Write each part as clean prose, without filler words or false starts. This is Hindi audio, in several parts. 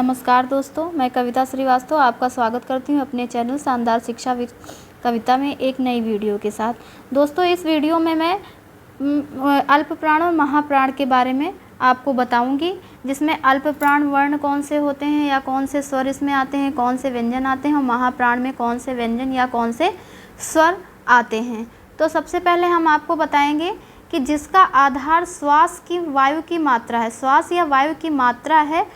नमस्कार दोस्तों, मैं कविता श्रीवास्तव आपका स्वागत करती हूँ अपने चैनल शानदार शिक्षा विद कविता में एक नई वीडियो के साथ। दोस्तों, इस वीडियो में मैं अल्प प्राण और महाप्राण के बारे में आपको बताऊंगी, जिसमें अल्प प्राण वर्ण कौन से होते हैं या कौन से स्वर इसमें आते हैं, कौन से व्यंजन आते हैं और महाप्राण में कौन से व्यंजन या कौन से स्वर आते हैं। तो सबसे पहले हम आपको बताएंगे कि जिसका आधार श्वास की वायु की मात्रा है, श्वास या वायु की मात्रा है,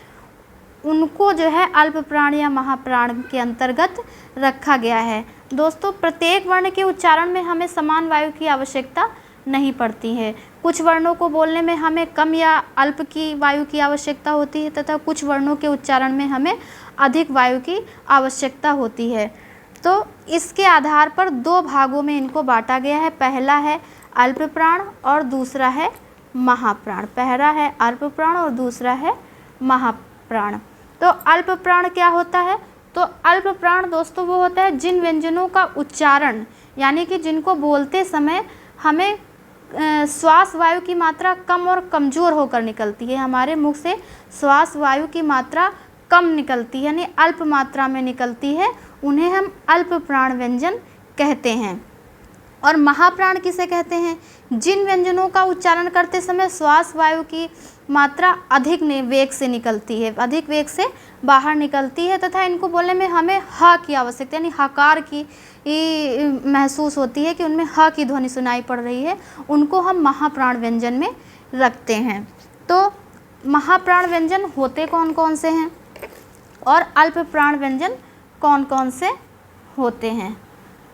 उनको जो है अल्प प्राण या महाप्राण के अंतर्गत रखा गया है। दोस्तों, प्रत्येक वर्ण के उच्चारण में हमें समान वायु की आवश्यकता नहीं पड़ती है। कुछ वर्णों को बोलने में हमें कम या अल्प की वायु की आवश्यकता होती है तथा कुछ वर्णों के उच्चारण में हमें अधिक वायु की आवश्यकता होती है। तो इसके आधार पर दो भागों में इनको बांटा गया है। पहला है अल्प प्राण और दूसरा है महाप्राण। पहला है अल्प प्राण और दूसरा है महाप्राण। तो अल्प प्राण क्या होता है? तो अल्प प्राण दोस्तों वो होता है जिन व्यंजनों का उच्चारण, यानी कि जिनको बोलते समय हमें श्वास वायु की मात्रा कम और कमज़ोर होकर निकलती है। हमारे मुख से श्वास वायु की मात्रा कम निकलती है, यानी अल्प मात्रा में निकलती है, उन्हें हम अल्प प्राण व्यंजन कहते हैं। और महाप्राण किसे कहते हैं? जिन व्यंजनों का उच्चारण करते समय श्वास वायु की मात्रा अधिक वेग से निकलती है, अधिक वेग से बाहर निकलती है तथा इनको बोलने में हमें ह की आवश्यकता, यानी हकार की महसूस होती है कि उनमें ह की ध्वनि सुनाई पड़ रही है, उनको हम महाप्राण व्यंजन में रखते हैं। तो महाप्राण व्यंजन होते कौन कौन से हैं और अल्प प्राण व्यंजन कौन कौन से होते हैं?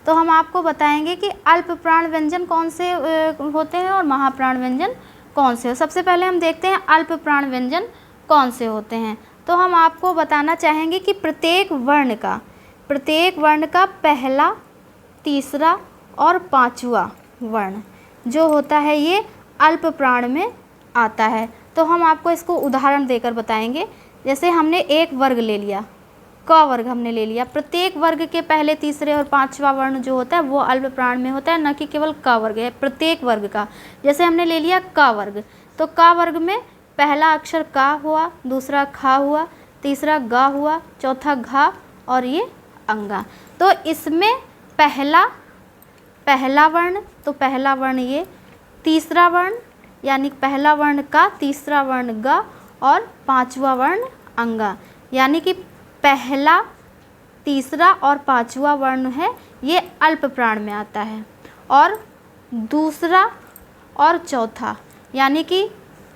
तो हम आपको बताएंगे कि अल्प प्राण व्यंजन कौन से होते हैं और महाप्राण व्यंजन कौन से हो। सबसे पहले हम देखते हैं अल्प प्राण व्यंजन कौन से होते हैं। तो हम आपको बताना चाहेंगे कि प्रत्येक वर्ण का पहला, तीसरा और पांचवा वर्ण जो होता है ये अल्प प्राण में आता है। तो हम आपको इसको उदाहरण देकर बताएंगे। जैसे हमने एक वर्ग ले लिया, क वर्ग हमने ले लिया। प्रत्येक वर्ग के पहले, तीसरे और पांचवा वर्ण जो होता है वो अल्प प्राण में होता है, न कि केवल क वर्ग है, प्रत्येक वर्ग का। जैसे हमने ले लिया क वर्ग, तो क वर्ग में पहला अक्षर का हुआ, दूसरा खा हुआ, तीसरा गा हुआ, चौथा घा और ये अंगा। तो इसमें पहला वर्ण, तो पहला वर्ण ये, तीसरा वर्ण यानी पहला वर्ण का, तीसरा वर्ण गा और पांचवा वर्ण अंगा, यानी कि पहला, तीसरा और पांचवा वर्ण है ये अल्प प्राण में आता है। और दूसरा और चौथा यानी कि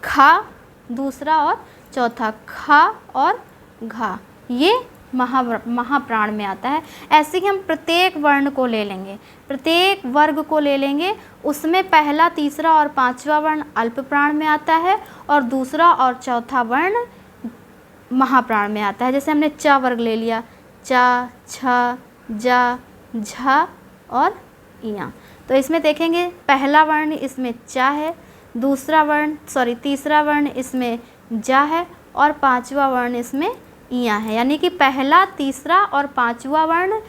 खा, दूसरा और चौथा खा और घा, ये महाप्राण में आता है। ऐसे ही हम प्रत्येक वर्ण को ले लेंगे, प्रत्येक वर्ग को ले लेंगे, उसमें पहला, तीसरा और पांचवा वर्ण अल्प प्राण में आता है और दूसरा और चौथा वर्ण महाप्राण में आता है। जैसे हमने च वर्ग ले लिया, चा, छ, जा, झा और इया। तो इसमें देखेंगे पहला वर्ण इसमें चा है, तीसरा वर्ण इसमें जा है और पांचवा वर्ण इसमें इया है, यानी कि पहला, तीसरा और पांचवा वर्ण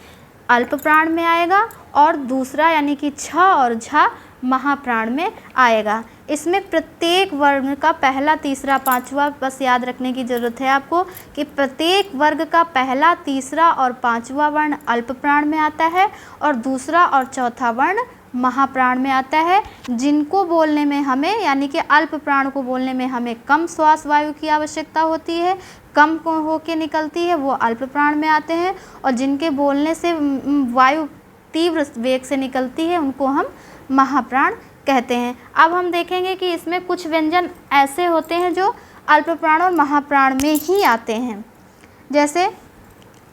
अल्प प्राण में आएगा और दूसरा यानी कि छ और झा महाप्राण में आएगा। इसमें प्रत्येक वर्ण का पहला, तीसरा, पांचवा, बस याद रखने की ज़रूरत है आपको कि प्रत्येक वर्ग का पहला, तीसरा और पांचवा वर्ण अल्प प्राण में आता है और दूसरा और चौथा वर्ण महाप्राण में आता है। जिनको बोलने में हमें, यानी कि अल्प प्राण को बोलने में हमें कम श्वास वायु की आवश्यकता होती है, कम होके निकलती है, वो अल्प प्राण में आते हैं। और जिनके बोलने से वायु तीव्र वेग से निकलती है उनको हम महाप्राण कहते हैं। अब हम देखेंगे कि इसमें कुछ व्यंजन ऐसे होते हैं जो अल्प प्राण और महाप्राण में ही आते हैं। जैसे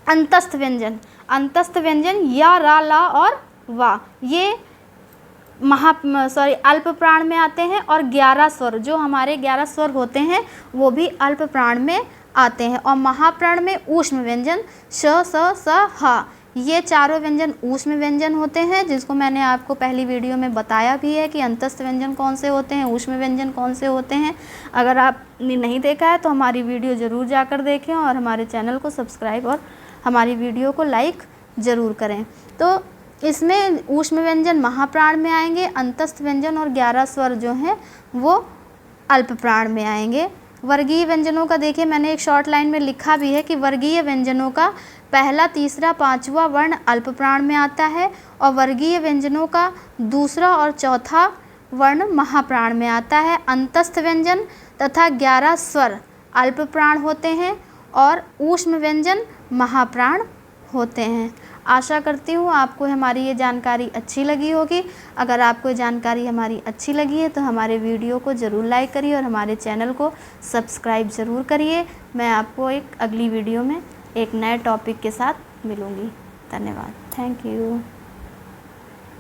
अंतस्थ व्यंजन या, रा, ला और वा, ये अल्प प्राण में आते हैं। और 11 स्वर, जो हमारे 11 स्वर होते हैं वो भी अल्प प्राण में आते हैं। और महाप्राण में ऊष्म व्यंजन श, स, स, ह, ये चारों व्यंजन ऊष्म व्यंजन होते हैं, जिसको मैंने आपको पहली वीडियो में बताया भी है कि अंतस्थ व्यंजन कौन से होते हैं, ऊष्म व्यंजन कौन से होते हैं। अगर आपने नहीं देखा है तो हमारी वीडियो ज़रूर जाकर देखें और हमारे चैनल को सब्सक्राइब और हमारी वीडियो को लाइक ज़रूर करें। तो इसमें ऊष्म व्यंजन महाप्राण में आएंगे, अंतस्थ व्यंजन और 11 स्वर जो हैं वो अल्प प्राण में आएंगे। वर्गीय व्यंजनों का देखिए मैंने एक शॉर्ट लाइन में लिखा भी है कि वर्गीय व्यंजनों का पहला, तीसरा, पांचवा वर्ण अल्प प्राण में आता है और वर्गीय व्यंजनों का दूसरा और चौथा वर्ण महाप्राण में आता है। अंतस्थ व्यंजन तथा 11 स्वर अल्प प्राण होते हैं और ऊष्म व्यंजन महाप्राण होते हैं। आशा करती हूँ आपको हमारी ये जानकारी अच्छी लगी होगी। अगर आपको ये जानकारी हमारी अच्छी लगी है तो हमारे वीडियो को ज़रूर लाइक करिए और हमारे चैनल को सब्सक्राइब ज़रूर करिए। मैं आपको एक अगली वीडियो में एक नए टॉपिक के साथ मिलूँगी। धन्यवाद। Thank you.